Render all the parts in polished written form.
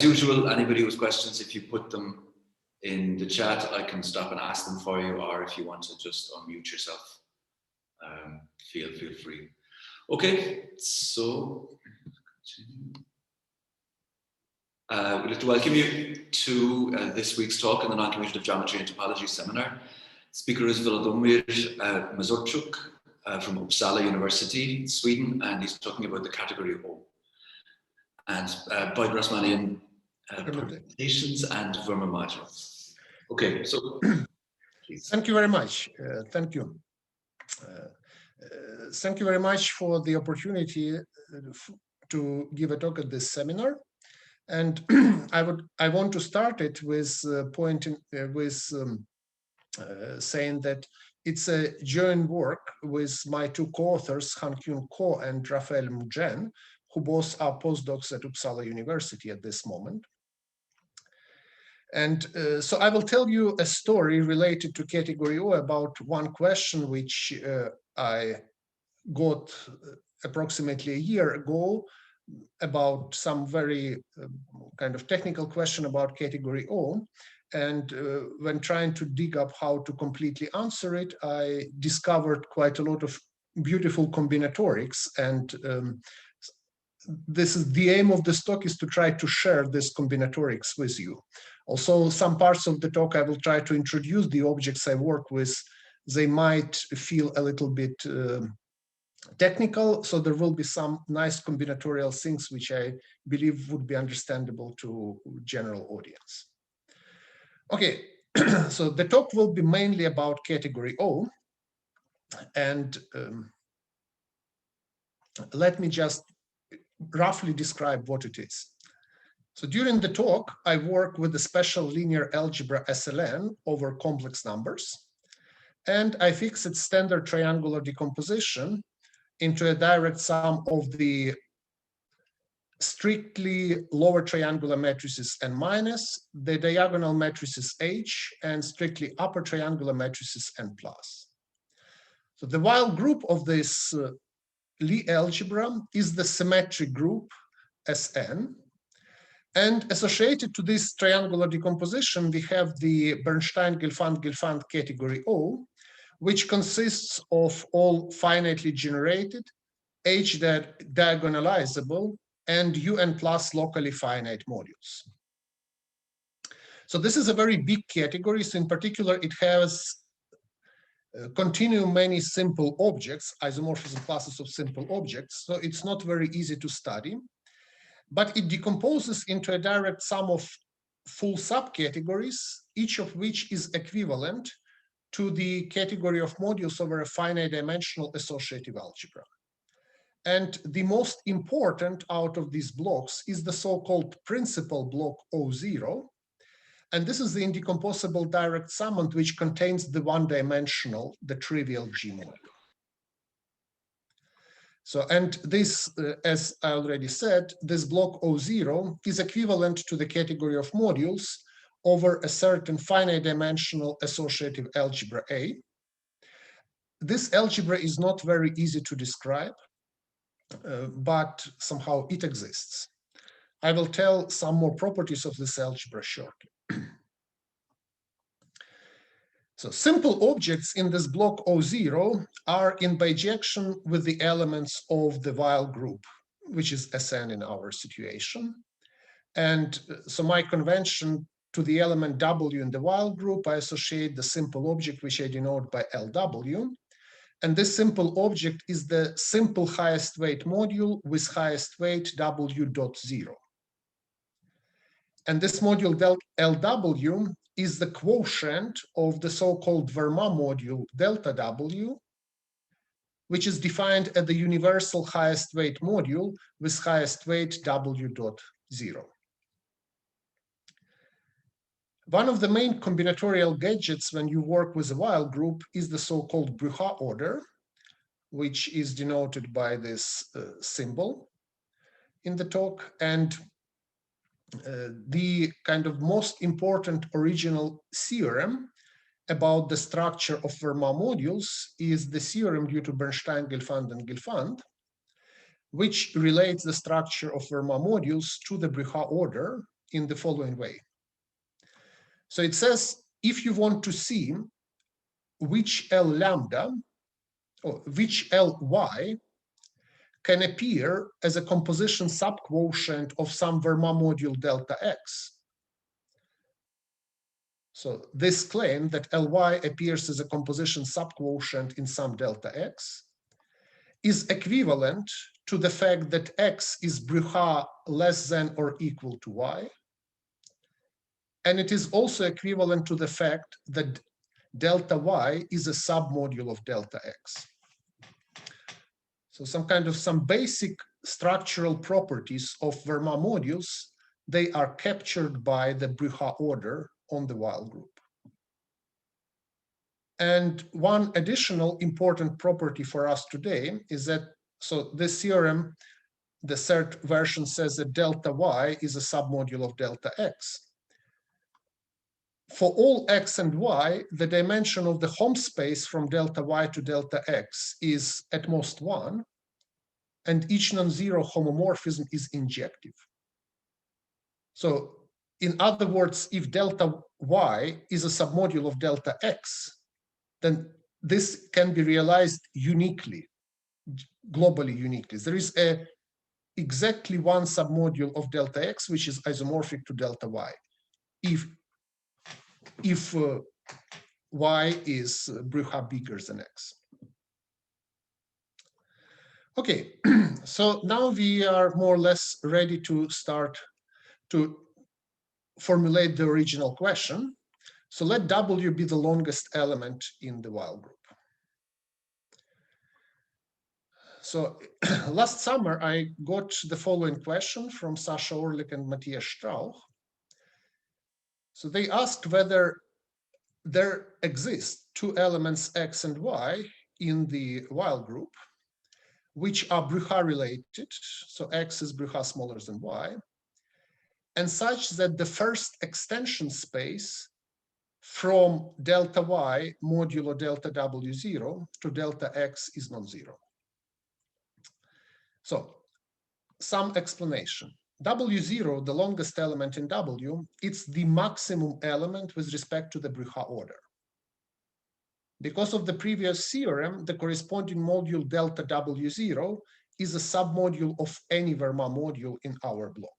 usual, anybody who has questions, if you put them in the chat, I can stop and ask them for you, or if you want to just unmute yourself, feel free. Okay, so we'd like to welcome you to this week's talk in the Non-Commutative Geometry and Topology seminar. Speaker is Volodymyr Mazorchuk from Uppsala University, Sweden, and he's talking about the category O and Bigrassmannian permutations and Verma modules. Okay, so please. Thank you very much. Thank you. Thank you very much for the opportunity to give a talk at this seminar. And I want to start it with saying that it's a joint work with my two co-authors, Han-Kyun Ko and Raphael Mugen, who both are postdocs at Uppsala University at this moment. And so I will tell you a story related to category O about one question which I got approximately a year ago about some very kind of technical question about category O. And when trying to dig up how to completely answer it, I discovered quite a lot of beautiful combinatorics. And this is the aim of this talk, is to try to share this combinatorics with you. Also, some parts of the talk I will try to introduce the objects I work with. They might feel a little bit technical, so there will be some nice combinatorial things which I believe would be understandable to general audience. Okay, so the talk will be mainly about category O, and let me just roughly describe what it is. So during the talk, I work with the special linear algebra SLN over complex numbers, and I fix its standard triangular decomposition into a direct sum of the strictly lower triangular matrices N minus, the diagonal matrices H, and strictly upper triangular matrices N plus. So the Weil group of this Lie algebra is the symmetric group Sn. And associated to this triangular decomposition, we have the Bernstein-Gelfand-Gelfand category O, which consists of all finitely generated, H that diagonalizable, and UN plus locally finite modules. So this is a very big category. So in particular, it has continuum many simple objects, isomorphism classes of simple objects. So it's not very easy to study, but it decomposes into a direct sum of full subcategories, each of which is equivalent to the category of modules over a finite dimensional associative algebra. And the most important out of these blocks is the so-called principal block O0. And this is the indecomposable direct summand which contains the one-dimensional, the trivial G module. So, and this, as I already said, this block O0 is equivalent to the category of modules over a certain finite dimensional associative algebra A. This algebra is not very easy to describe, but somehow it exists. I will tell some more properties of this algebra shortly. So simple objects in this block O0 are in bijection with the elements of the Weil group, which is Sn in our situation. And so my convention to the element W in the Weil group, I associate the simple object which I denote by LW. And this simple object is the simple highest weight module with highest weight W dot 0. And this module LW is the quotient of the so-called Verma module delta W, which is defined as the universal highest weight module with highest weight W dot 0. One of the main combinatorial gadgets when you work with a Weil group is the so-called Brucha order, which is denoted by this symbol in the talk. And the kind of most important original theorem about the structure of Verma modules is the theorem due to Bernstein, Gelfand, and Gelfand, which relates the structure of Verma modules to the Brucha order, in the following way. So it says, if you want to see which L lambda or which Ly can appear as a composition subquotient of some Verma module delta X. So this claim that Ly appears as a composition subquotient in some delta X is equivalent to the fact that X is Brucha less than or equal to Y. And it is also equivalent to the fact that delta Y is a submodule of delta X. So some basic structural properties of Verma modules, they are captured by the Brucha order on the Weil group. And one additional important property for us today is that, so this theorem, the third version says that delta Y is a submodule of delta X. For all X and Y, the dimension of the Hom space from delta Y to delta X is at most 1, and each non-zero homomorphism is injective. So in other words, if delta Y is a submodule of delta X, then this can be realized uniquely, globally uniquely. There is exactly one submodule of delta X, which is isomorphic to delta Y. If Y is Brucha bigger than X. Okay, so now we are more or less ready to start to formulate the original question. So let W be the longest element in the Weil group. So last summer, I got the following question from Sasha Orlik and Matthias Strauch. So they asked whether there exist two elements X and Y in the Weil group, which are Brucha related, so X is Brucha smaller than Y, and such that the first extension space from delta Y modulo delta W0 to delta X is non-zero. So some explanation. W0, the longest element in W, it's the maximum element with respect to the Brucha order. Because of the previous theorem, the corresponding module delta W0 is a submodule of any Verma module in our block.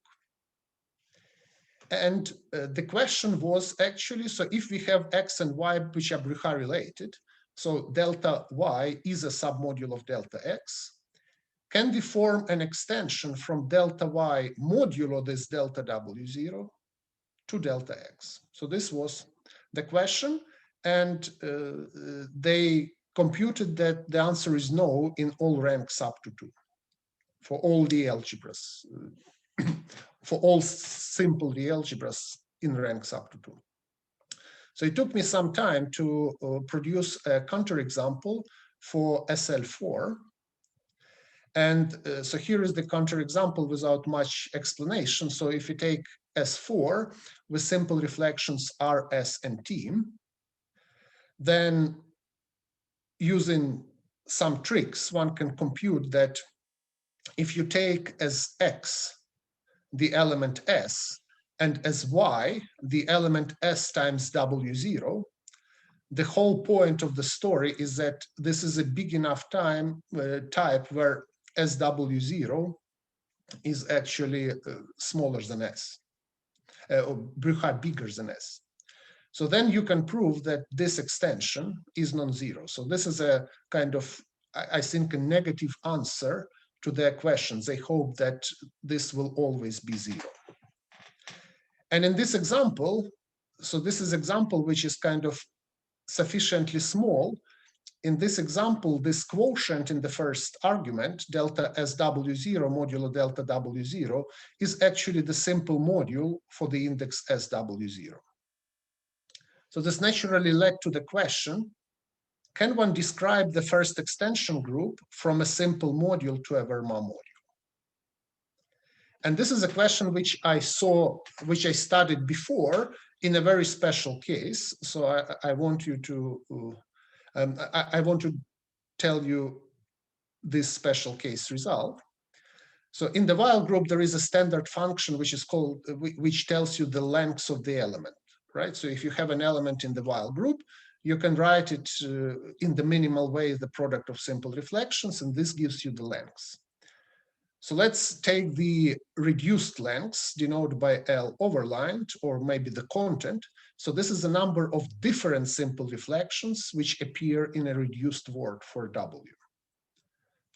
And the question was actually, so if we have X and Y which are Brucha related, so delta Y is a submodule of delta X, can we form an extension from delta Y modulo this delta W0 to delta X? So this was the question. And they computed that the answer is no in all ranks up to 2 for all the algebras, for all simple the algebras in ranks up to 2. So it took me some time to produce a counterexample for SL4. And so here is the counterexample without much explanation. So if you take S4 with simple reflections R, S, and T, then using some tricks, one can compute that if you take as X the element S and as Y the element S times W0, the whole point of the story is that this is a big enough type where SW0 is actually smaller than S, or Brucha bigger than S. So then you can prove that this extension is non-zero. So this is a kind of, I think, a negative answer to their questions. They hope that this will always be 0. And in this example, so this is example which is kind of sufficiently small. In this example, this quotient in the first argument, delta SW0 modulo delta W0, is actually the simple module for the index SW0. So this naturally led to the question, can one describe the first extension group from a simple module to a Verma module? And this is a question which I studied before in a very special case. So I want you to, I want to tell you this special case result. So in the while group, there is a standard function which is called, which tells you the lengths of the element, right? So if you have an element in the while group, you can write it in the minimal way, the product of simple reflections, and this gives you the lengths. So let's take the reduced lengths denoted by L overlined, or maybe the content. So this is a number of different simple reflections which appear in a reduced word for W.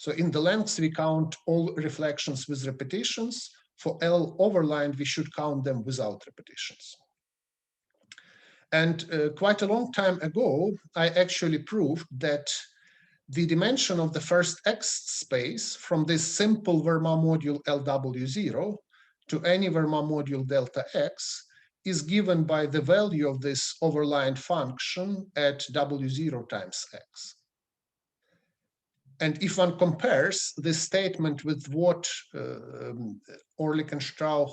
So in the lengths, we count all reflections with repetitions. For L overlined, we should count them without repetitions. And quite a long time ago, I actually proved that the dimension of the first X space from this simple Verma module LW0 to any Verma module delta X is given by the value of this overlined function at W0 times X. And if one compares this statement with what Orlik and Strauch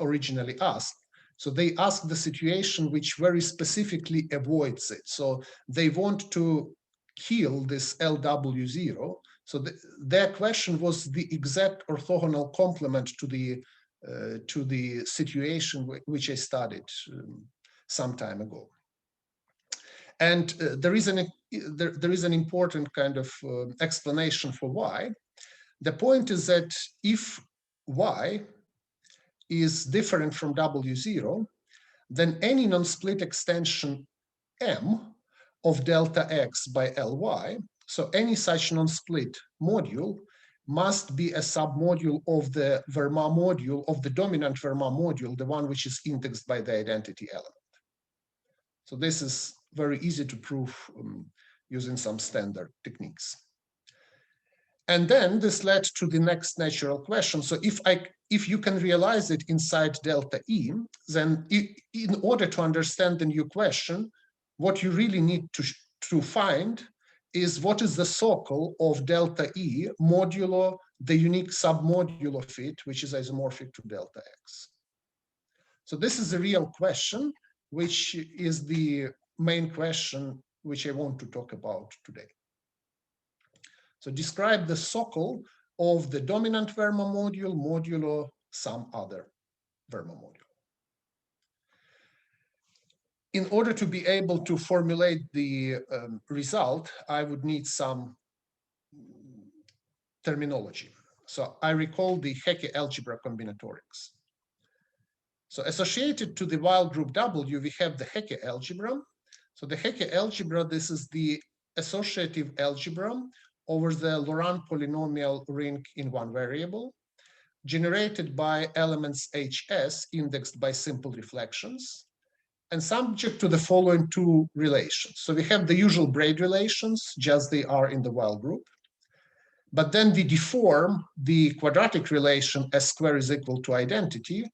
originally asked, so they asked the situation which very specifically avoids it. So they want to kill this LW0. So their question was the exact orthogonal complement to the situation which I studied some time ago. And there is an important kind of explanation for why. The point is that if Y is different from W0, then any non-split extension M of delta X by Ly, so any such non-split module must be a submodule of the Verma module, of the dominant Verma module, the one which is indexed by the identity element. So this is very easy to prove using some standard techniques. And then this led to the next natural question. So if you can realize it inside delta E, then in order to understand the new question, what you really need to find is what is the SOCL of delta E modulo the unique submodule of it, which is isomorphic to delta X. So this is a real question, which is the main question which I want to talk about today. So describe the SOCL of the dominant Verma module modulo some other Verma module. In order to be able to formulate the result, I would need some terminology. So I recall the Hecke algebra combinatorics. So associated to the while group W, we have the Hecke algebra. So the Hecke algebra, this is the associative algebra over the Laurent polynomial ring in one variable, generated by elements HS indexed by simple reflections, and subject to the following two relations. So we have the usual braid relations, just they are in the while group. But then we deform the quadratic relation S square is equal to identity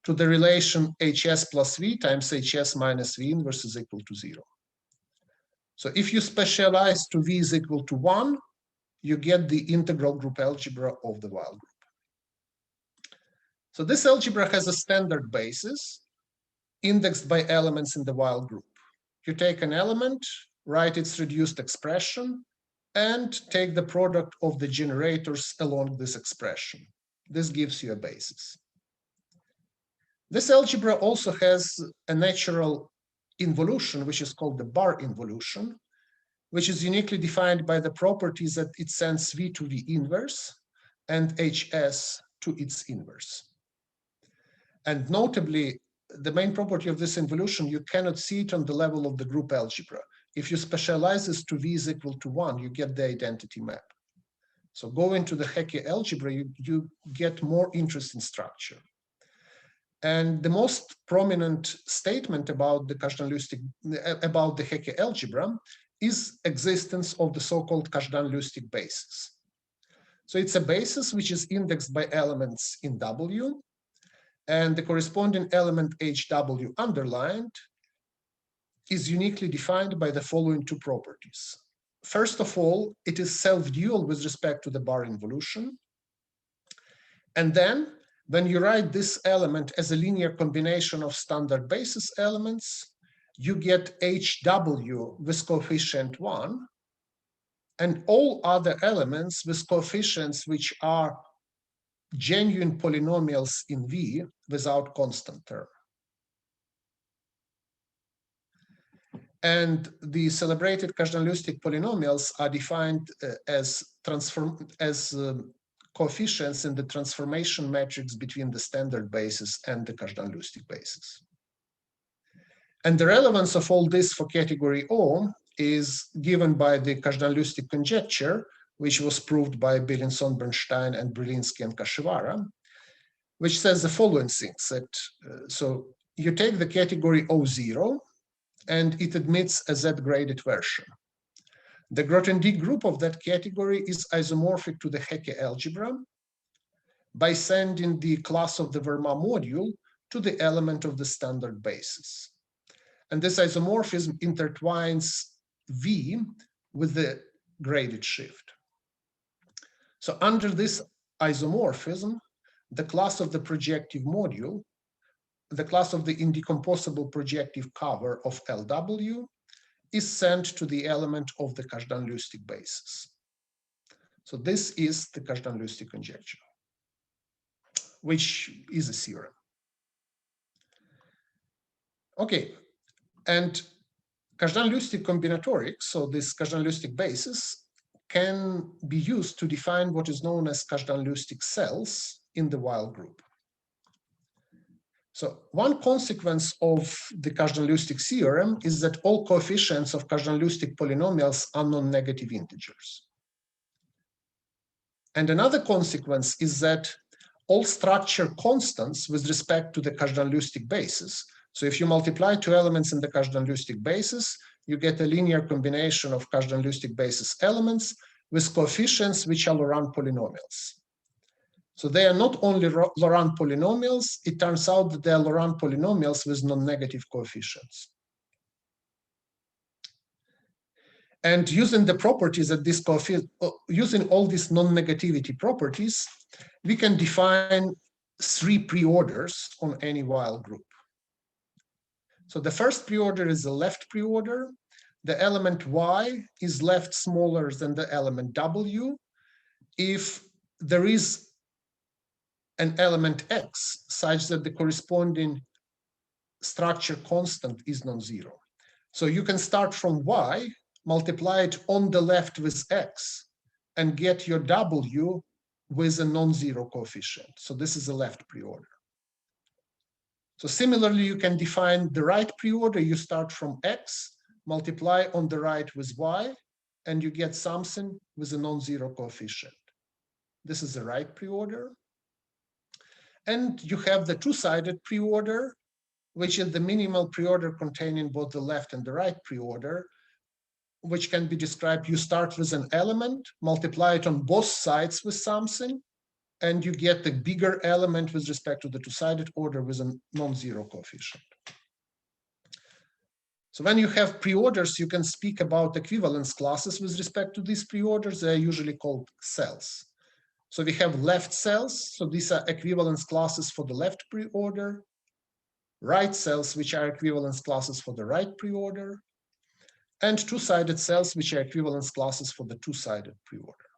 to the relation HS plus V times HS minus V inverse is equal to 0. So if you specialize to V is equal to 1, you get the integral group algebra of the while group. So this algebra has a standard basis indexed by elements in the while group. You take an element, write its reduced expression, and take the product of the generators along this expression. This gives you a basis. This algebra also has a natural involution, which is called the bar involution, which is uniquely defined by the properties that it sends V to V inverse and HS to its inverse. And notably, the main property of this involution, you cannot see it on the level of the group algebra. If you specialize this to V is equal to 1, you get the identity map. So go into the Hecke algebra, you get more interesting structure. And the most prominent statement about the about the Hecke algebra is existence of the so-called Kazhdan-Lustig basis. So it's a basis which is indexed by elements in W, and the corresponding element HW underlined is uniquely defined by the following two properties. First of all, it is self-dual with respect to the bar involution. And then, when you write this element as a linear combination of standard basis elements, you get HW with coefficient 1, and all other elements with coefficients which are genuine polynomials in V without constant term. And the celebrated Kazhdan-Lusztig polynomials are defined as coefficients in the transformation matrix between the standard basis and the Kazhdan-Lusztig basis. And the relevance of all this for category O is given by the Kazhdan-Lusztig conjecture, which was proved by Belinson-Bernstein and Brilinski and Kashivara, which says the following things. That, so you take the category O0, and it admits a Z-graded version. The Grothendieck group of that category is isomorphic to the Hecke algebra by sending the class of the Verma module to the element of the standard basis. And this isomorphism intertwines V with the graded shift. So under this isomorphism, the class of the projective module, the class of the indecomposable projective cover of LW, is sent to the element of the Kazhdan-Lusztig basis. So this is the Kazhdan-Lusztig conjecture, which is a theorem. Okay, and Kazhdan-Lusztig combinatorics, so this Kazhdan-Lusztig basis, can be used to define what is known as Kazhdan-Lusztig cells in the Weil group. So one consequence of the Kazhdan-Lusztig theorem is that all coefficients of Kazhdan-Lusztig polynomials are non-negative integers. And another consequence is that all structure constants with respect to the Kazhdan-Lusztig basis, so if you multiply two elements in the Kazhdan-Lusztig basis, you get a linear combination of Kazhdan-Lusztig basis elements with coefficients which are Laurent polynomials. So they are not only Laurent polynomials, it turns out that they are Laurent polynomials with non-negative coefficients. And using the properties that this using all these non-negativity properties, we can define three preorders on any Weil group. So the first preorder is the left preorder. The element Y is left smaller than the element W if there is an element X such that the corresponding structure constant is non-zero. So you can start from Y, multiply it on the left with X, and get your W with a non-zero coefficient. So this is a left preorder. So similarly, you can define the right preorder. You start from X, multiply on the right with Y, and you get something with a non-zero coefficient. This is the right preorder. And you have the two-sided preorder, which is the minimal preorder containing both the left and the right preorder, which can be described, you start with an element, multiply it on both sides with something, and you get the bigger element with respect to the two-sided order with a non-zero coefficient. So when you have preorders, you can speak about equivalence classes with respect to these preorders. They are usually called cells. So we have left cells, so these are equivalence classes for the left preorder, right cells, which are equivalence classes for the right preorder, and two-sided cells, which are equivalence classes for the two-sided preorder.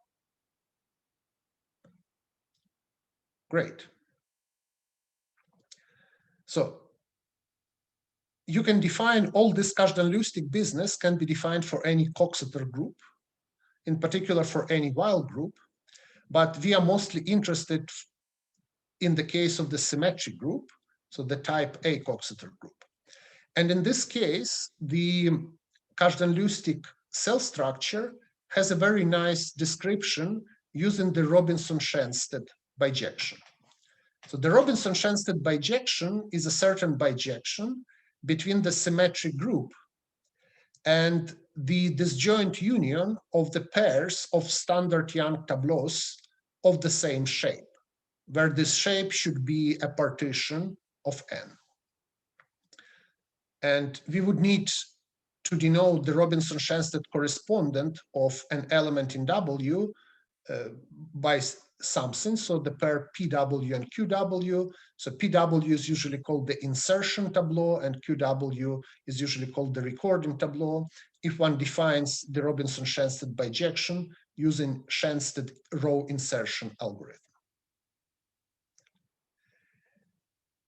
Great. So you can define all this Kazhdan-Lusztig business can be defined for any Coxeter group, in particular for any Weil group, but we are mostly interested in the case of the symmetric group, so the type A Coxeter group. And in this case, the Kazhdan-Lusztig cell structure has a very nice description using the Robinson-Shenstedt bijection. So the Robinson-Shenstedt bijection is a certain bijection between the symmetric group and the disjoint union of the pairs of standard Young tableaus of the same shape, where this shape should be a partition of N. And we would need to denote the Robinson-Shenstedt correspondent of an element in W by something, so the pair PW and QW. So PW is usually called the insertion tableau, and QW is usually called the recording tableau, if one defines the Robinson-Shenstedt bijection using Shenstedt row insertion algorithm.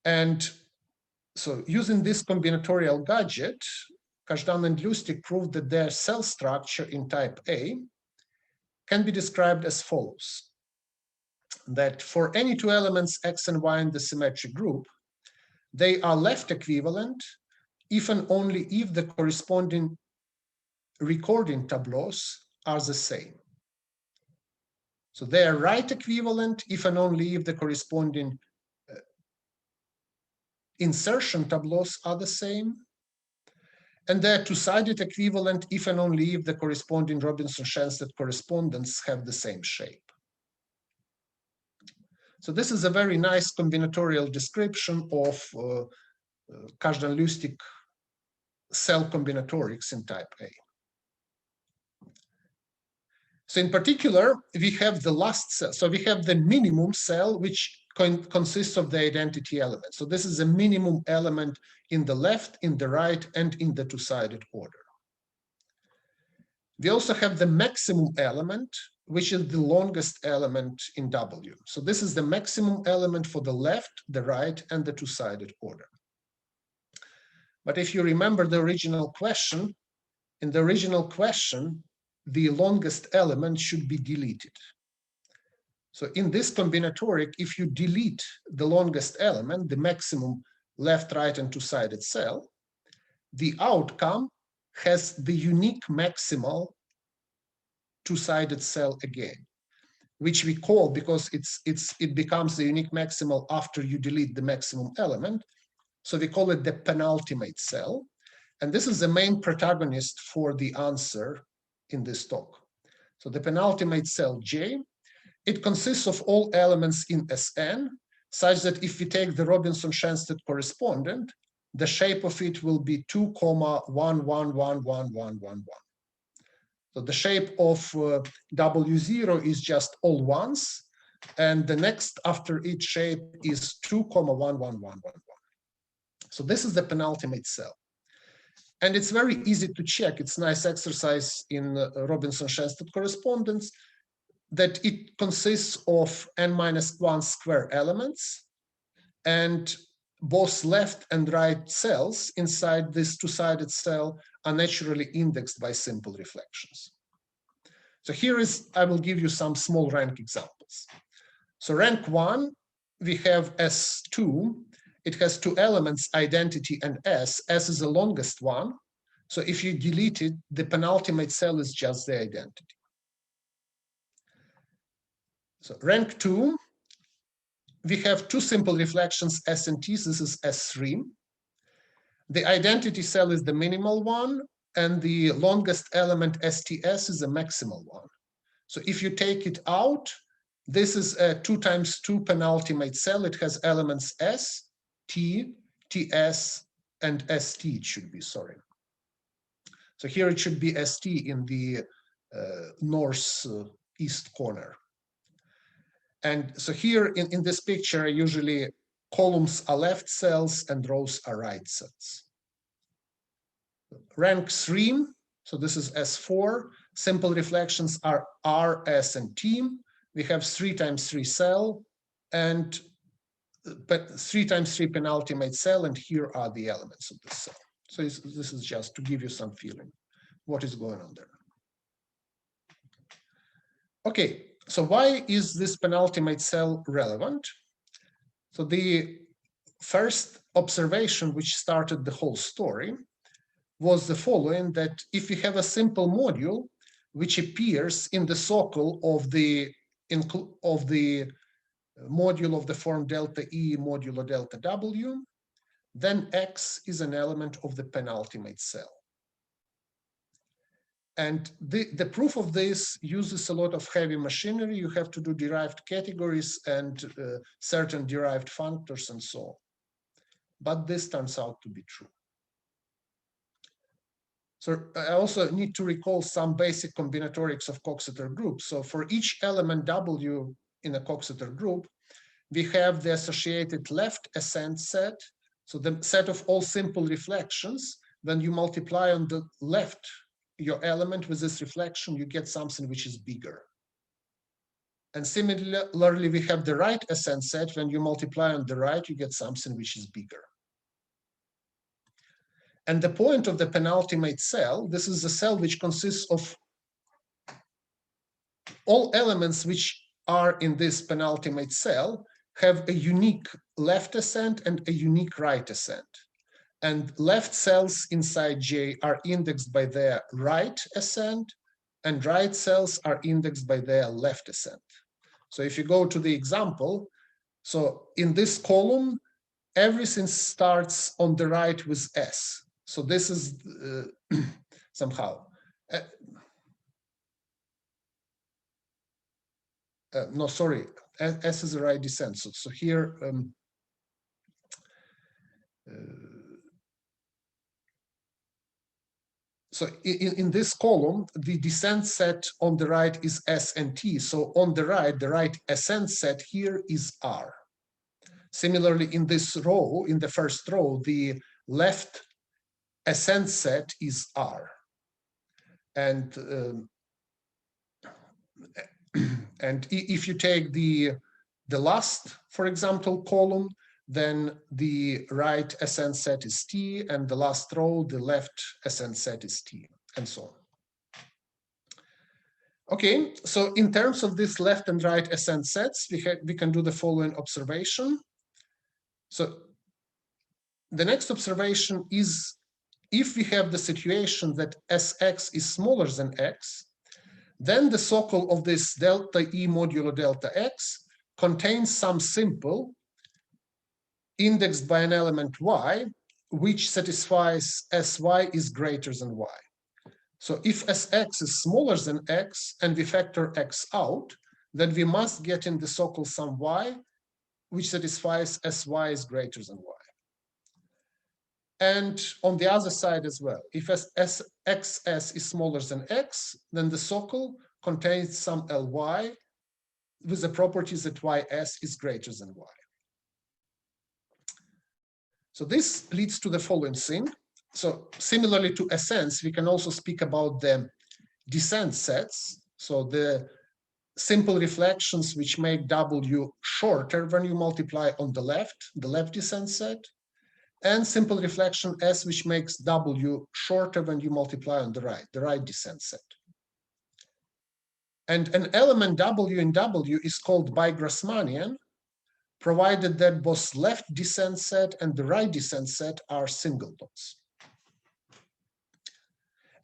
And so using this combinatorial gadget, Kazhdan and Lustig proved that their cell structure in type A can be described as follows: that for any two elements X and Y in the symmetric group, they are left equivalent if and only if the corresponding recording tableaus are the same. So they are right equivalent if and only if the corresponding insertion tableaus are the same. And they're two-sided equivalent if and only if the corresponding Robinson-Shenstedt correspondence have the same shape. So this is a very nice combinatorial description of Kazhdan-Lustig cell combinatorics in type A. So in particular, we have the last cell. So we have the minimum cell, which consists of the identity element. So this is a minimum element in the left, in the right, and in the two-sided order. We also have the maximum element, which is the longest element in W. So this is the maximum element for the left, the right, and the two-sided order. But if you remember the original question, in the original question, the longest element should be deleted. So in this combinatoric, if you delete the longest element, the maximum left, right, and two-sided cell, the outcome has the unique maximal two-sided cell again, which we call, because it becomes the unique maximal after you delete the maximum element, so we call it the penultimate cell. And this is the main protagonist for the answer in this talk. So the penultimate cell J, it consists of all elements in Sn, such that if we take the Robinson-Shenstedt correspondent, the shape of it will be 2, 1, 1, 1, 1, 1, 1, 1. So the shape of W0 is just all ones, and the next after each shape is 2, 1, 1, 1, 1, 1. So this is the penultimate cell. And it's very easy to check. It's a nice exercise in Robinson-Shenstedt correspondence that it consists of n-1 square elements, and both left and right cells inside this two-sided cell are naturally indexed by simple reflections. So here is, I will give you some small rank examples. So rank 1, we have S2. It has two elements, identity and S. S is the longest one. So if you delete it, the penultimate cell is just the identity. So rank 2, we have two simple reflections, S and T. This is S3. The identity cell is the minimal one, and the longest element STS is the maximal one. So if you take it out, this is a 2 times 2 penultimate cell. It has elements S, T, TS, and ST, it should be, sorry. So here it should be ST in the northeast corner. And so here in this picture, usually columns are left cells and rows are right cells. Rank 3, so this is S4. Simple reflections are R, S, and T. We have 3 times 3 cell and 3 times 3 penultimate cell, and here are the elements of this cell. So this is just to give you some feeling what is going on there. Okay, so why is this penultimate cell relevant? So the first observation which started the whole story was the following, that if you have a simple module which appears in the socle of the module of the form delta E modulo delta W, then X is an element of the penultimate cell. And the proof of this uses a lot of heavy machinery. You have to do derived categories and certain derived functors and so on. But this turns out to be true. So I also need to recall some basic combinatorics of Coxeter groups. So for each element W in a Coxeter group, we have the associated left ascent set. So the set of all simple reflections, when you multiply on the left your element with this reflection, you get something which is bigger. And similarly, we have the right ascent set. When you multiply on the right, you get something which is bigger. And the point of the penultimate cell, this is a cell which consists of all elements which are in this penultimate cell have a unique left ascent and a unique right ascent. And left cells inside J are indexed by their right ascent, and right cells are indexed by their left ascent. So if you go to the example, so in this column, everything starts on the right with S. So this is somehow. No, sorry, S is the right descent. So here, so in this column, the descent set on the right is S and T. So on the right ascent set here is R. Similarly, in this row, in the first row, the left ascent set is R. And if you take the last, for example, column, then the right ascent set is T, and the last row, the left ascent set is T, and so on. Okay, so in terms of this left and right ascent sets, we can do the following observation. So the next observation is, if we have the situation that Sx is smaller than x, then the socle of this delta E modulo delta x contains some simple indexed by an element y, which satisfies Sy is greater than y. So if Sx is smaller than x and we factor x out, then we must get in the socle some y, which satisfies Sy is greater than y. And on the other side as well, if xs is smaller than x, then the socle contains some Ly with the properties that ys is greater than y. So this leads to the following thing. So similarly to ascents, we can also speak about the descent sets. So the simple reflections which make W shorter when you multiply on the left descent set, and simple reflection S, which makes W shorter when you multiply on the right descent set. And an element W in W is called Bigrassmannian, provided that both left descent set and the right descent set are singletons.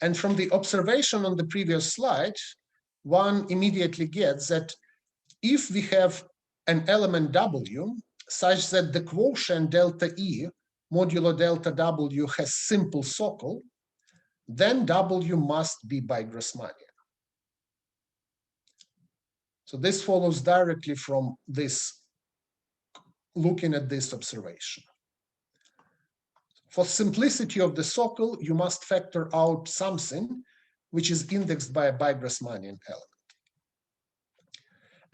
And from the observation on the previous slide, one immediately gets that if we have an element W such that the quotient delta E modulo delta W has simple socle, then W must be Bigrassmannian. So this follows directly from this, looking at this observation. For simplicity of the socle, you must factor out something which is indexed by a Bigrassmannian element.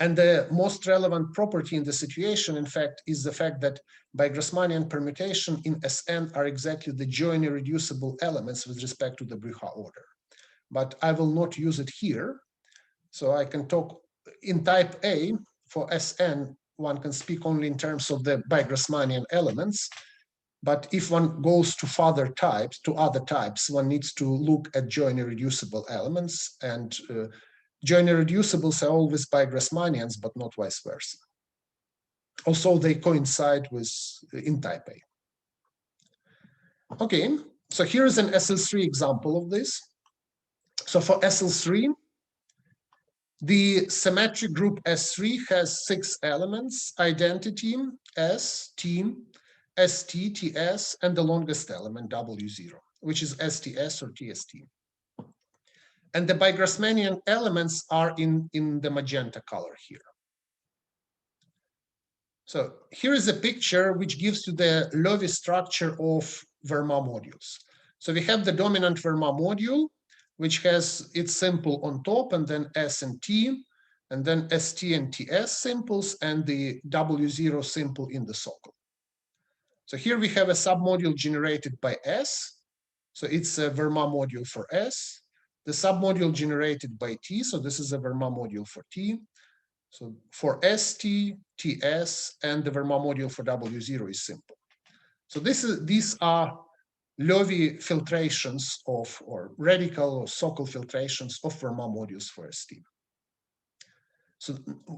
And the most relevant property in the situation, in fact, is the fact that Bigrassmannian permutation in Sn are exactly the joint irreducible elements with respect to the Brugha order. But I will not use it here. So I can talk in type A for Sn, one can speak only in terms of the Bigrassmannian elements. But if one goes to other types, one needs to look at joint irreducible elements, and joint irreducibles are always Bigrassmannians, but not vice versa. Also, they coincide with in type A. Okay, so here is an SL3 example of this. So for SL3, the symmetric group S3 has 6 elements: identity, S, T, ST, TS, and the longest element, W0, which is STS or TST. And the Bigrassmannian elements are in the magenta color here. So here is a picture which gives you the Loewi structure of Verma modules. So we have the dominant Verma module, which has its simple on top, and then S and T, and then ST and TS simples, and the W0 simple in the socle. So here we have a submodule generated by S. So it's a Verma module for S. The submodule generated by T. So this is a Verma module for T. So for ST, TS, and the Verma module for W0 is simple. So these are Loewy filtrations of, or radical or Sokal filtrations of Verma modules for ST. So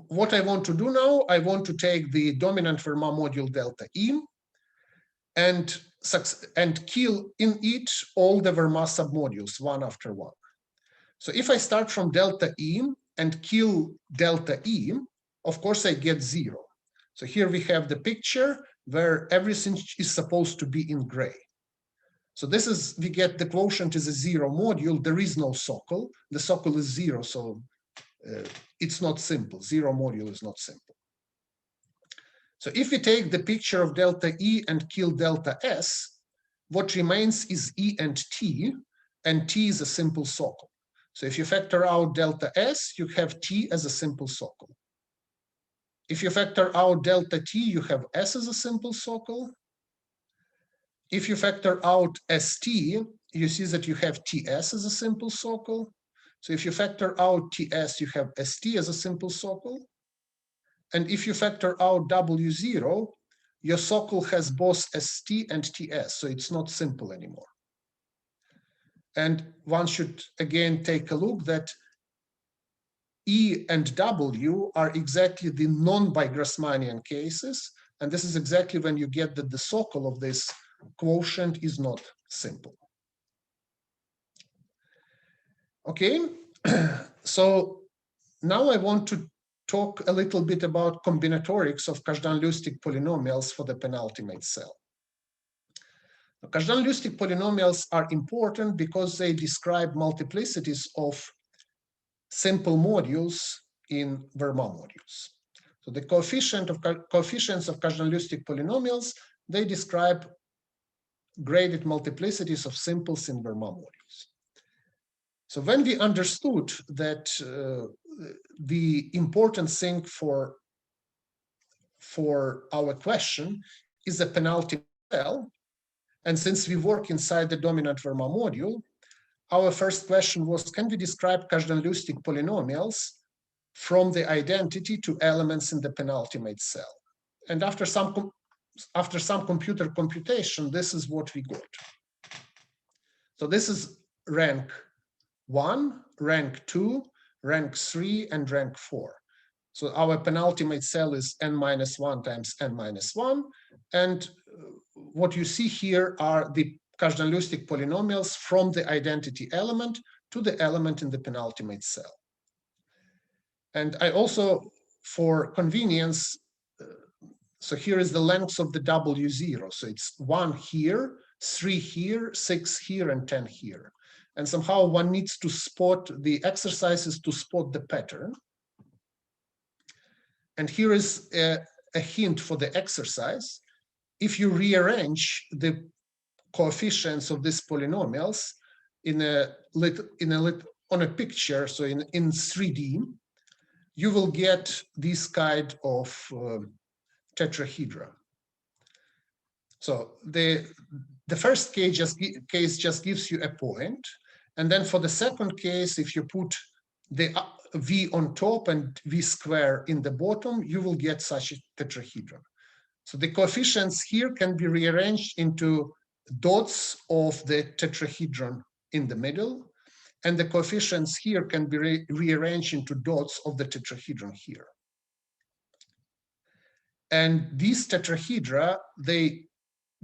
what I want to do now, I want to take the dominant Verma module delta E and kill in it all the Verma submodules one after one. So if I start from delta E and kill delta E, of course I get 0. So here we have the picture where everything is supposed to be in gray. So this is, we get the quotient is a 0 module, there is no Sokal, the Sokal is 0, so it's not simple, 0 module is not simple. So if we take the picture of delta E and kill delta S, what remains is E and T is a simple Sokal. So if you factor out delta S, you have T as a simple Sokal. If you factor out delta T, you have S as a simple Sokal. If you factor out ST, you see that you have TS as a simple Sokal. So if you factor out TS, you have ST as a simple Sokal. And if you factor out W0, your Sokal has both ST and TS, so it's not simple anymore. And one should again take a look that E and W are exactly the non-Bigrassmannian cases, and this is exactly when you get that the Sokal of this quotient is not simple. Okay, so now I want to talk a little bit about combinatorics of Kazhdan-Lusztig polynomials for the penultimate cell. Kazhdan-Lusztig polynomials are important because they describe multiplicities of simple modules in Verma modules. So the coefficients of Kazhdan-Lusztig polynomials, they describe graded multiplicities of simples in Verma modules. So when we understood that the important thing for our question is the penultimate cell, and since we work inside the dominant Verma module, our first question was, can we describe Kazhdan-Lusztig polynomials from the identity to elements in the penultimate cell? And after some computer computation, this is what we got. So this is rank 1, rank 2, rank 3, and rank 4. So our penultimate cell is n-1 times n-1. And what you see here are the Kazhdan-Lusztig polynomials from the identity element to the element in the penultimate cell. And I also, for convenience, so here is the length of the W0. So it's 1 here, 3 here, 6 here, and 10 here. And somehow one needs to spot the exercises to spot the pattern. And here is a hint for the exercise. If you rearrange the coefficients of these polynomials on a picture, so in 3D, you will get this kind of tetrahedra. So the first case just gives you a point, and then for the second case, if you put the v on top and v square in the bottom, you will get such a tetrahedron. So the coefficients here can be rearranged into dots of the tetrahedron in the middle, and the coefficients here can be rearranged into dots of the tetrahedron here. And these tetrahedra, they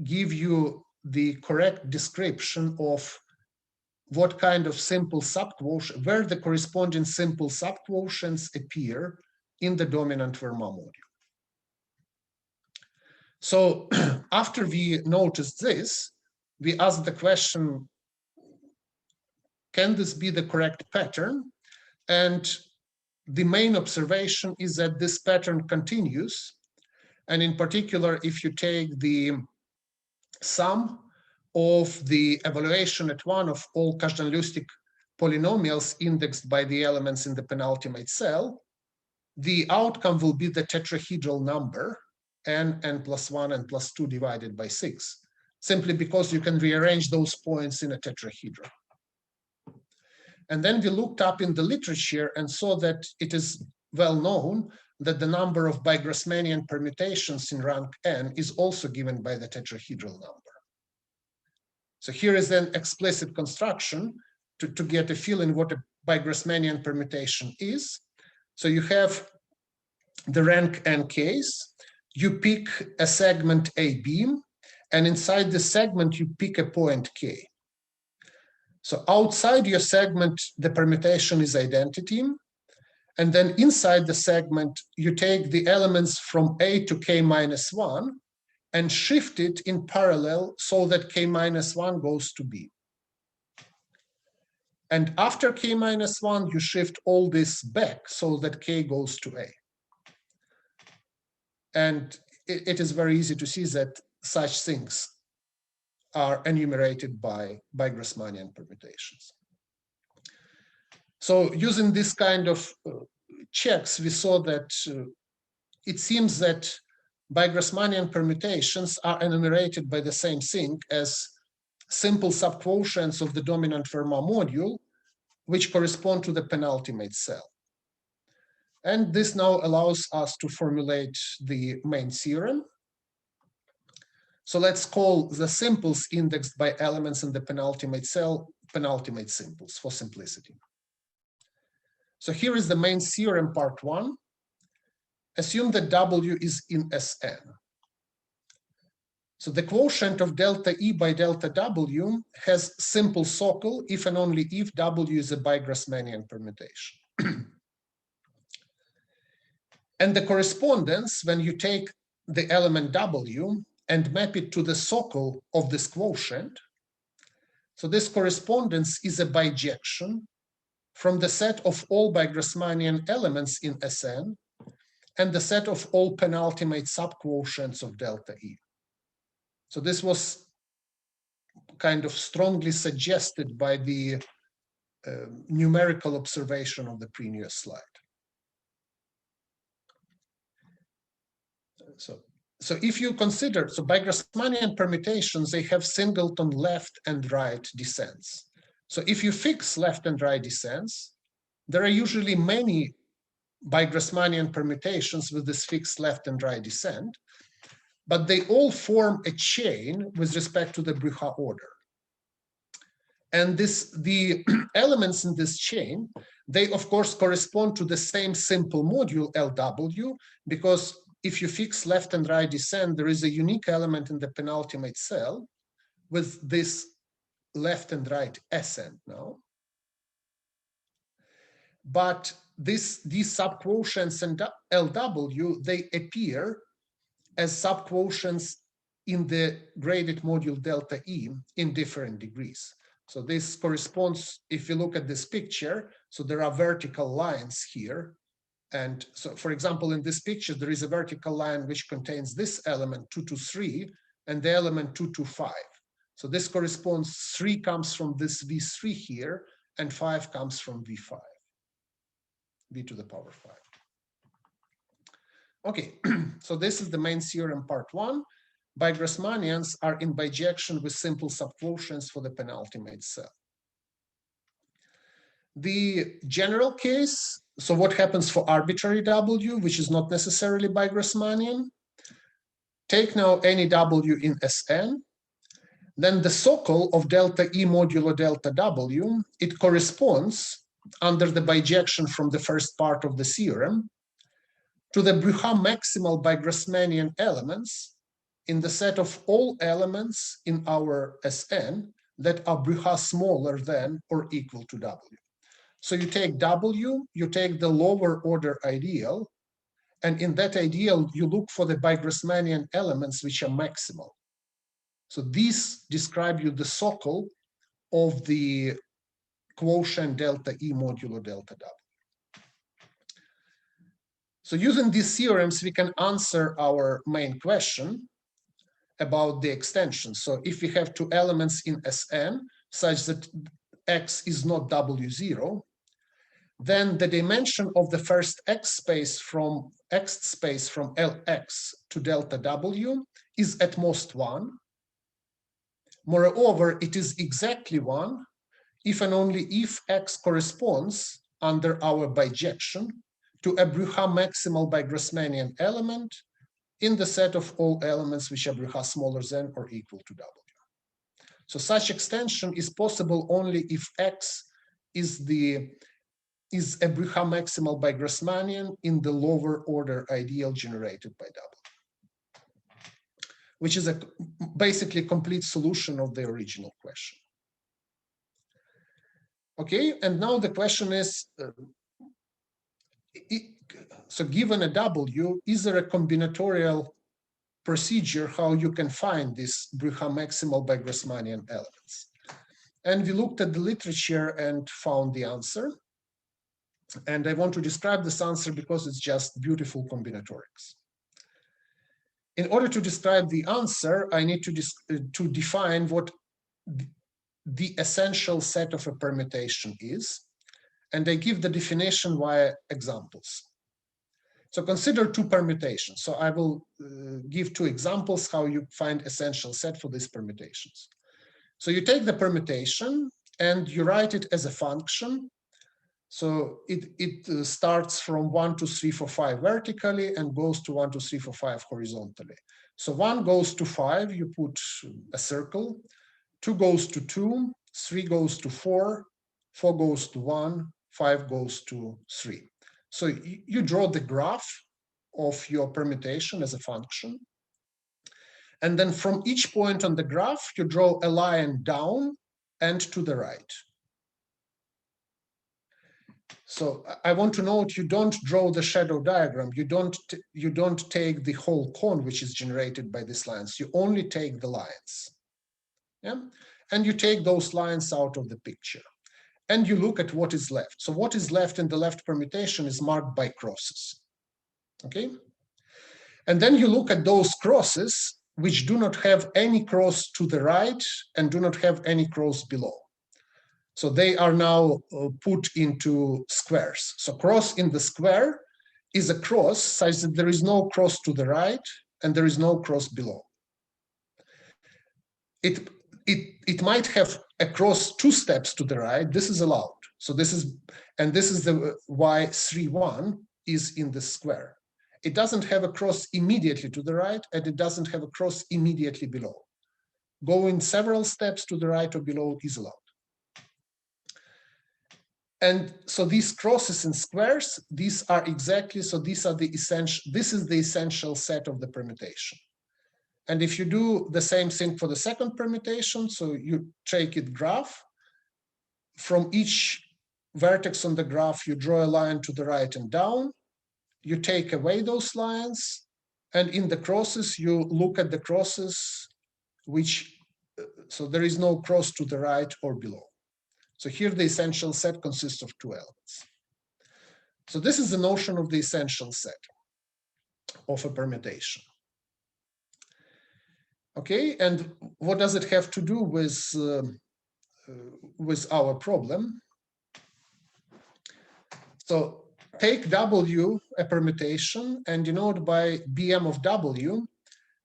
give you the correct description of what kind of simple subquotient, where the corresponding simple subquotients appear in the dominant Verma module. So after we noticed this, we asked the question, can this be the correct pattern? And the main observation is that this pattern continues. And in particular, if you take the sum of the evaluation at 1 of all Kazhdan-Lusztig polynomials indexed by the elements in the penultimate cell, the outcome will be the tetrahedral number n plus 1 and plus 2 divided by 6, simply because you can rearrange those points in a tetrahedron. And then we looked up in the literature and saw that it is well known that the number of Bigrassmannian permutations in rank n is also given by the tetrahedral number. So here is an explicit construction to get a feeling what a Bigrassmannian permutation is. So you have the rank n case, you pick a segment AB, and inside the segment you pick a point K. So outside your segment, the permutation is identity. And then inside the segment, you take the elements from A to K minus 1 and shift it in parallel so that K minus 1 goes to B. And after K minus 1, you shift all this back so that K goes to A. And it is very easy to see that such things are enumerated by Bigrassmannian permutations. So using this kind of checks, we saw that it seems that Bigrassmannian permutations are enumerated by the same thing as simple subquotients of the dominant Verma module, which correspond to the penultimate cell. And this now allows us to formulate the main theorem. So let's call the simples indexed by elements in the penultimate cell penultimate simples for simplicity. So here is the main theorem part 1. Assume that W is in Sn. So the quotient of delta E by delta W has simple SOCL if and only if W is a Bigrassmannian permutation. And the correspondence, when you take the element W and map it to the SOCL of this quotient, so this correspondence is a bijection from the set of all Bigrassmannian elements in Sn and the set of all penultimate subquotients of delta E. So this was kind of strongly suggested by the numerical observation of the previous slide. So if you consider, so Bigrassmannian permutations, they have singleton left and right descents. So if you fix left and right descents, there are usually many Bigrassmannian permutations with this fixed left and right descent, but they all form a chain with respect to the Brucha order. And the elements in this chain, they of course correspond to the same simple module LW, because if you fix left and right descent, there is a unique element in the penultimate cell with this left and right ascent now. But these subquotients and LW, they appear as subquotients in the graded module delta E in different degrees. So this corresponds, if you look at this picture, so there are vertical lines here. And so, for example, in this picture, there is a vertical line which contains this element 2 to 3 and the element 2 to 5. So this corresponds, 3 comes from this V3 here and 5 comes from V5, V to the power 5. Okay, so this is the main theorem part 1. Bigrassmannians are in bijection with simple subquotients for the penultimate cell. The general case, so what happens for arbitrary W, which is not necessarily Bigrassmannian? Take now any W in Sn, then the SOCL of delta E modulo delta W, it corresponds under the bijection from the first part of the theorem to the Brucha maximal Bigrassmannian elements in the set of all elements in our Sn that are Brucha smaller than or equal to W. So you take W, you take the lower order ideal, and in that ideal, you look for the Bigrassmannian elements which are maximal. So these describe you the SOCL of the quotient delta E modulo delta W. So using these theorems, we can answer our main question about the extension. So if we have two elements in Sn such that X is not W0, then the dimension of the first X space from Lx to delta W is at most 1. Moreover, it is exactly 1 if and only if X corresponds under our bijection to a Bruchá maximal Bigrassmannian element in the set of all elements which are Bruchá smaller than or equal to W. So such extension is possible only if X is a Bruchá maximal Bigrassmannian in the lower order ideal generated by W, which is a basically complete solution of the original question. Okay, and now the question is, so given a W, is there a combinatorial procedure how you can find these Bruchá maximal Bigrassmannian elements? And we looked at the literature and found the answer. And I want to describe this answer because it's just beautiful combinatorics. In order to describe the answer, I need to define what the essential set of a permutation is. And I give the definition via examples. So consider two permutations. So I will give two examples how you find essential set for these permutations. So you take the permutation and you write it as a function. So it starts from 1, 2, 3, 4, 5 vertically and goes to 1, 2, 3, 4, 5 horizontally. So 1 goes to 5, you put a circle. 2 goes to 2, 3 goes to 4, 4 goes to 1, 5 goes to 3. So you draw the graph of your permutation as a function. And then from each point on the graph, you draw a line down and to the right. So I want to note, you don't draw the shadow diagram. You don't take the whole cone, which is generated by these lines. You only take the lines. Yeah? And you take those lines out of the picture. And you look at what is left. So what is left in the left permutation is marked by crosses. Okay? And then you look at those crosses which do not have any cross to the right and do not have any cross below. So they are now put into squares. So cross in the square is a cross such that there is no cross to the right and there is no cross below. It might have a cross 2 steps to the right. This is allowed. So this is the why 3, 1 is in the square. It doesn't have a cross immediately to the right, and it doesn't have a cross immediately below. Going several steps to the right or below is allowed. And so these crosses in squares, these are exactly, so these are the essential, this is the essential set of the permutation. And if you do the same thing for the second permutation, so you take it graph, from each vertex on the graph, you draw a line to the right and down, you take away those lines, and in the crosses, you look at the crosses, so there is no cross to the right or below. So here the essential set consists of 2 elements. So this is the notion of the essential set of a permutation. Okay, and what does it have to do with our problem? So take W, a permutation, and denote by Bm of W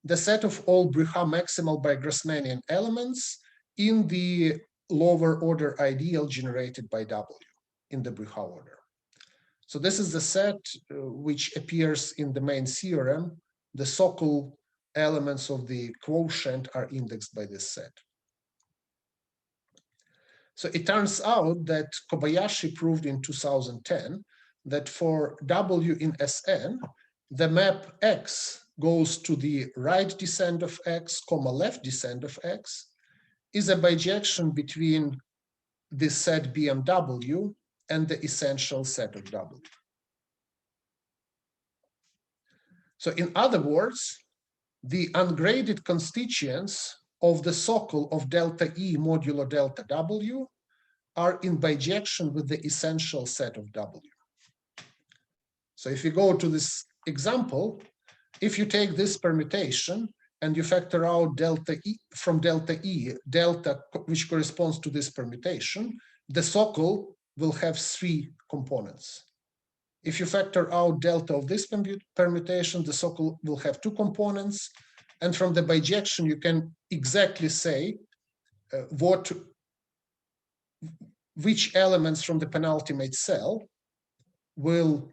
the set of all Bruchá maximal Bigrassmannian elements in the lower order ideal generated by W in the Bruchá order. So this is the set which appears in the main theorem. The Sokol elements of the quotient are indexed by this set. So it turns out that Kobayashi proved in 2010 that for W in Sn, the map X goes to the right descent of X, left descent of X, is a bijection between the set BMW and the essential set of W. So in other words, the ungraded constituents of the Sokol of delta E modulo delta W are in bijection with the essential set of W. So if you go to this example, if you take this permutation and you factor out delta E from delta E, delta which corresponds to this permutation, the Sokol will have 3 components. If you factor out delta of this permutation, the Sokol will have 2 components. And from the bijection, you can exactly say which elements from the penultimate cell will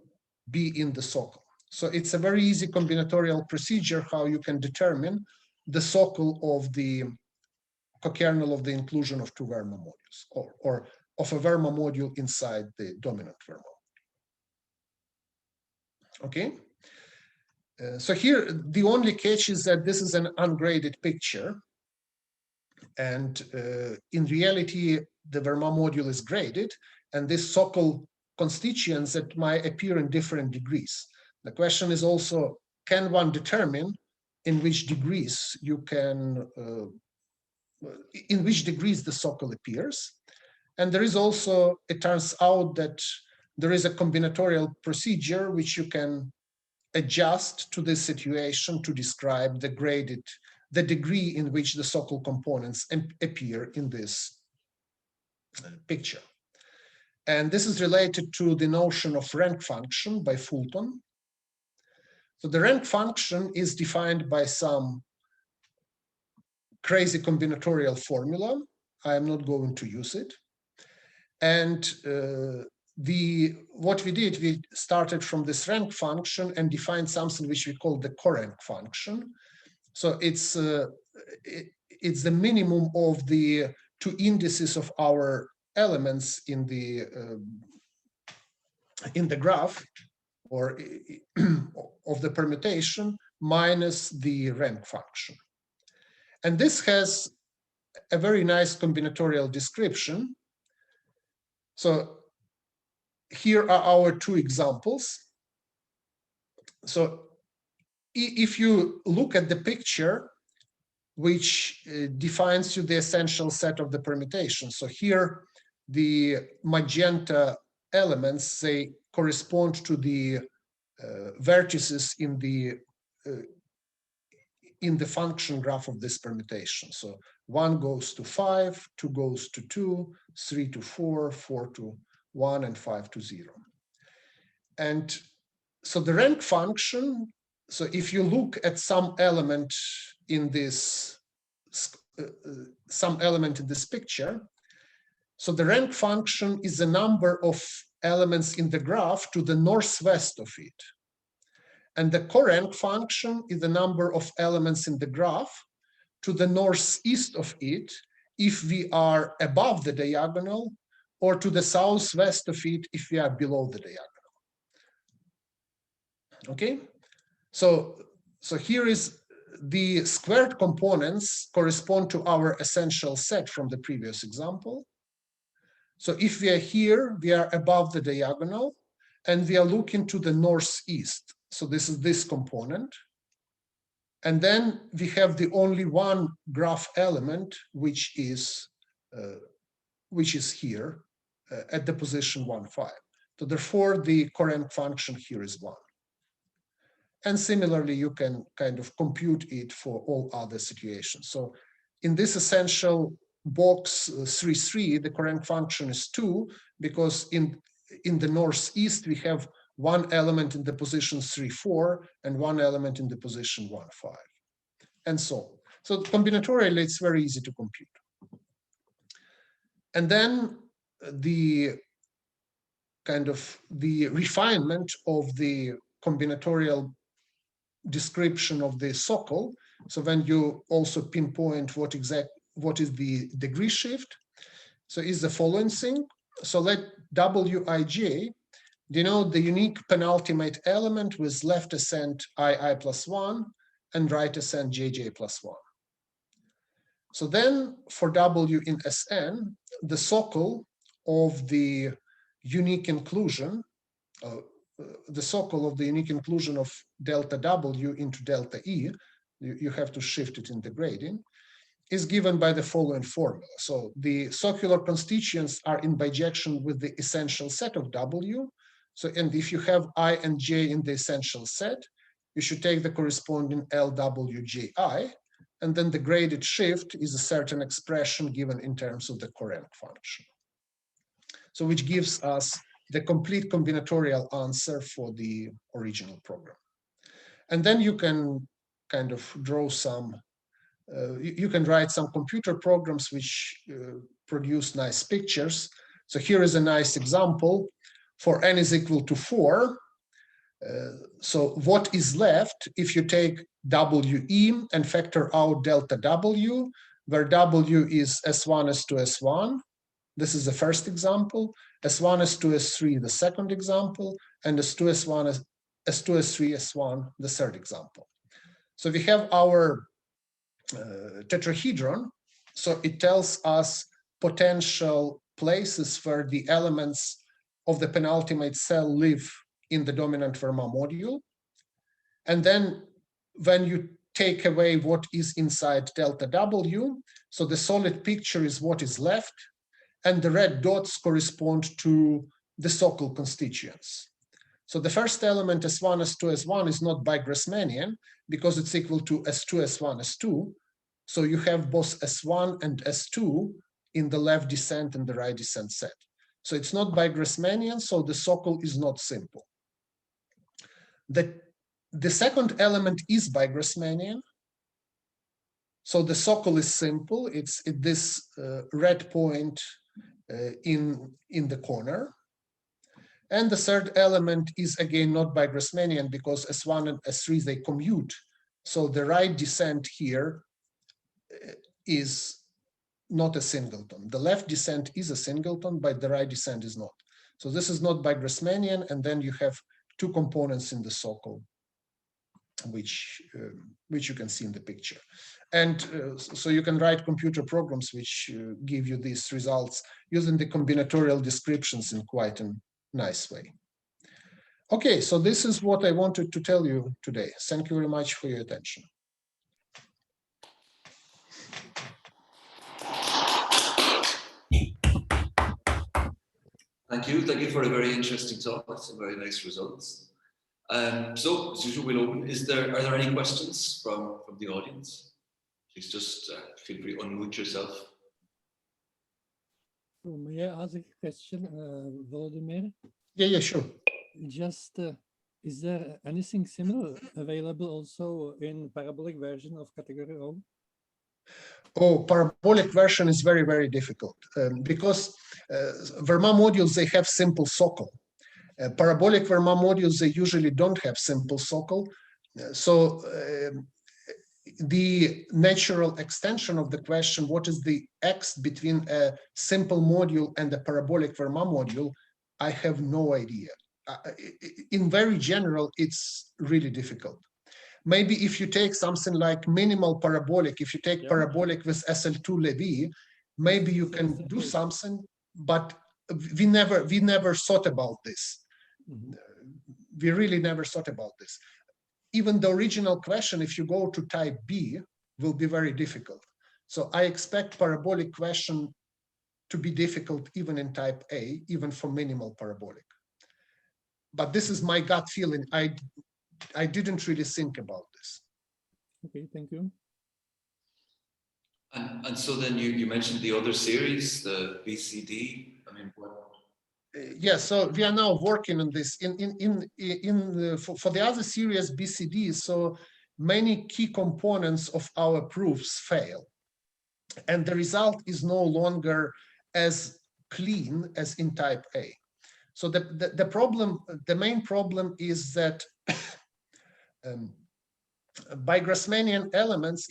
be in the SOCL. So it's a very easy combinatorial procedure how you can determine the SOCL of the cokernel of the inclusion of two Verma modules, or of a Verma module inside the dominant Verma. Okay. So here, the only catch is that this is an ungraded picture. And in reality, the Verma module is graded, and this SOCL constituents that might appear in different degrees. The question is also, can one determine in which degrees you can, in which degrees the SOCL appears? And there is also, it turns out that there is a combinatorial procedure which you can adjust to this situation to describe the degree in which the SOCL components appear in this picture. And this is related to the notion of rank function by Fulton. So the rank function is defined by some crazy combinatorial formula. I am not going to use it. And what we did, we started from this rank function and defined something which we call the corank function. So it's the minimum of the two indices of our elements in the graph, or of the permutation, minus the rank function. And this has a very nice combinatorial description. So here are our two examples. So if you look at the picture, which defines you the essential set of the permutation. So here, the magenta elements, they correspond to the vertices in the function graph of this permutation. So 1 goes to 5, 2 goes to 2, 3 to 4, 4 to 1, and 5 to 0. And so the rank function, so if you look at some element in this picture, so the rank function is the number of elements in the graph to the northwest of it. And the corank function is the number of elements in the graph to the northeast of it if we are above the diagonal, or to the southwest of it if we are below the diagonal. Okay, so here is the squared components correspond to our essential set from the previous example. So if we are here, we are above the diagonal, and we are looking to the northeast. So this is this component. And then we have the only one graph element, which is here at the position 1, 5. So therefore, the corank function here is 1. And similarly, you can kind of compute it for all other situations. So in this essential box 3, 3, the corank function is 2, because in the northeast, we have one element in the position 3, 4, and one element in the position 1, 5, and so on. So combinatorially, it's very easy to compute. And then the refinement of the combinatorial description of the SOCL. So when you also pinpoint what is the degree shift, so is the following thing. So let Wij denote the unique penultimate element with left ascent II plus 1 and right ascent JJ plus 1. So then for W in Sn, the SOCL of the unique inclusion, the SOCL of the unique inclusion of delta W into delta E, you have to shift it in the grading, is given by the following formula. So the circular constituents are in bijection with the essential set of W. So, and if you have I and J in the essential set, you should take the corresponding LWJI, and then the graded shift is a certain expression given in terms of the corank function. So which gives us the complete combinatorial answer for the original program. And then you can kind of draw some, you can write some computer programs which produce nice pictures. So here is a nice example. For n is equal to 4, So what is left if you take WE and factor out delta W, where W is S1, S2, S1. This is the first example. S1, S2, S3, the second example, and S2, S1, S2, S3, S1, the third example. So we have our tetrahedron. So it tells us potential places where the elements of the penultimate cell live in the dominant Verma module. And then when you take away what is inside delta W, so the solid picture is what is left, and the red dots correspond to the Sokal constituents. So the first element, S1, S2, S1, is not Bigrassmannian because it's equal to S2, S1, S2. So you have both S1 and S2 in the left descent and the right descent set. So it's not Bigrassmannian, so the Sokal is not simple. The second element is Bigrassmannian. So the Sokal is simple. It's this red point in the corner. And the third element is again not Bigrassmannian because S1 and S3, they commute. So the right descent here is not a singleton. The left descent is a singleton, but the right descent is not. So this is not Bigrassmannian, and then you have two components in the Sokal, which you can see in the picture. And so you can write computer programs which give you these results using the combinatorial descriptions in quite a nice way. Okay, so this is what I wanted to tell you today. Thank you very much for your attention. Thank you for a very interesting talk. Some very nice results. So, as usual, we'll open. Are there any questions from the audience? Please just feel free to unmute yourself. May I ask a question, Volodymyr? Yeah, sure. Just, is there anything similar available also in parabolic version of category O? Oh, parabolic version is very, very difficult because Verma modules, they have simple Sokal. Parabolic Verma modules, they usually don't have simple Sokal. So the natural extension of the question, what is the X between a simple module and a parabolic Verma module, I have no idea. In very general, it's really difficult. Maybe if you take something like minimal parabolic, if you take parabolic with SL2 Levi, maybe you can do something, but we never thought about this. Mm-hmm. We really never thought about this. Even the original question, if you go to type B, will be very difficult. So I expect parabolic question to be difficult even in type A, even for minimal parabolic. But this is my gut feeling. I didn't really think about this. Okay, thank you. And so then you mentioned the other series, the BCD. I mean, what? Yes, so we are now working on this for the other series BCD. So many key components of our proofs fail, and the result is no longer as clean as in type A. So the main problem is that Bigrassmannian elements,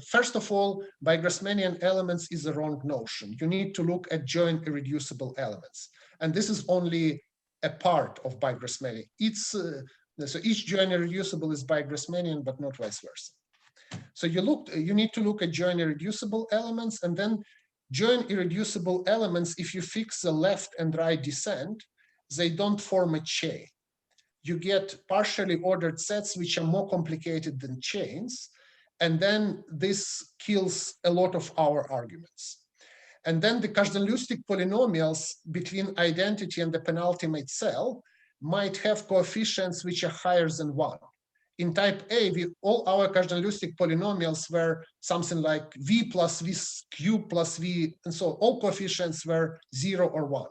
first of all, Bigrassmannian elements is a wrong notion. You need to look at joint irreducible elements. And this is only a part of Bigrassmannian. So each joint irreducible is Bigrassmannian, but not vice versa. So you need to look at joint irreducible elements, and then joint irreducible elements, if you fix the left and right descent, they don't form a chain. You get partially ordered sets which are more complicated than chains, and then this kills a lot of our arguments. And then the Kazhdan-Lustig polynomials between identity and the penultimate cell might have coefficients which are higher than 1. In type A, all our Kazhdan-Lustig polynomials were something like v plus v cubed plus v, and so all coefficients were 0 or 1.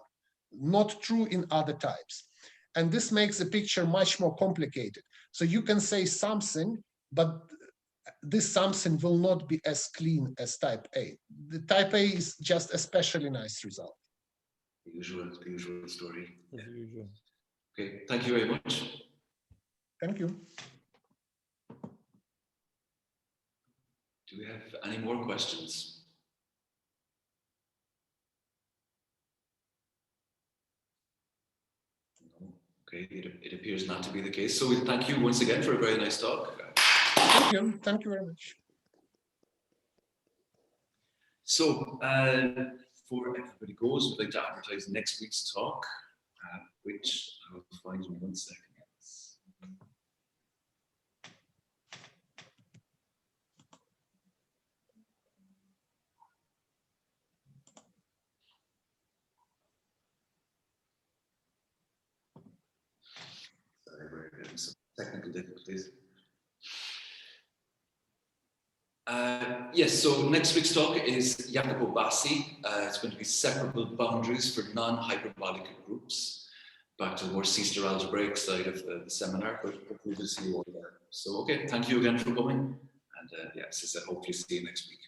Not true in other types. And this makes the picture much more complicated. So you can say something, but this something will not be as clean as type A. The type A is just especially nice result. The usual story. As usual. Okay, thank you very much. Thank you. Do we have any more questions? No. Okay, it appears not to be the case. So we thank you once again for a very nice talk. Thank you. Thank you very much. So before everybody goes, we'd like to advertise next week's talk, which I will find in 1 second. Sorry, we're having some technical difficulties. Yes, so next week's talk is Jacopo Bassi. It's going to be separable boundaries for non-hyperbolic groups, back to the more C-star algebraic side of the seminar, but hopefully we'll see you all there. So, okay, thank you again for coming. And yes, as I said, hopefully see you next week.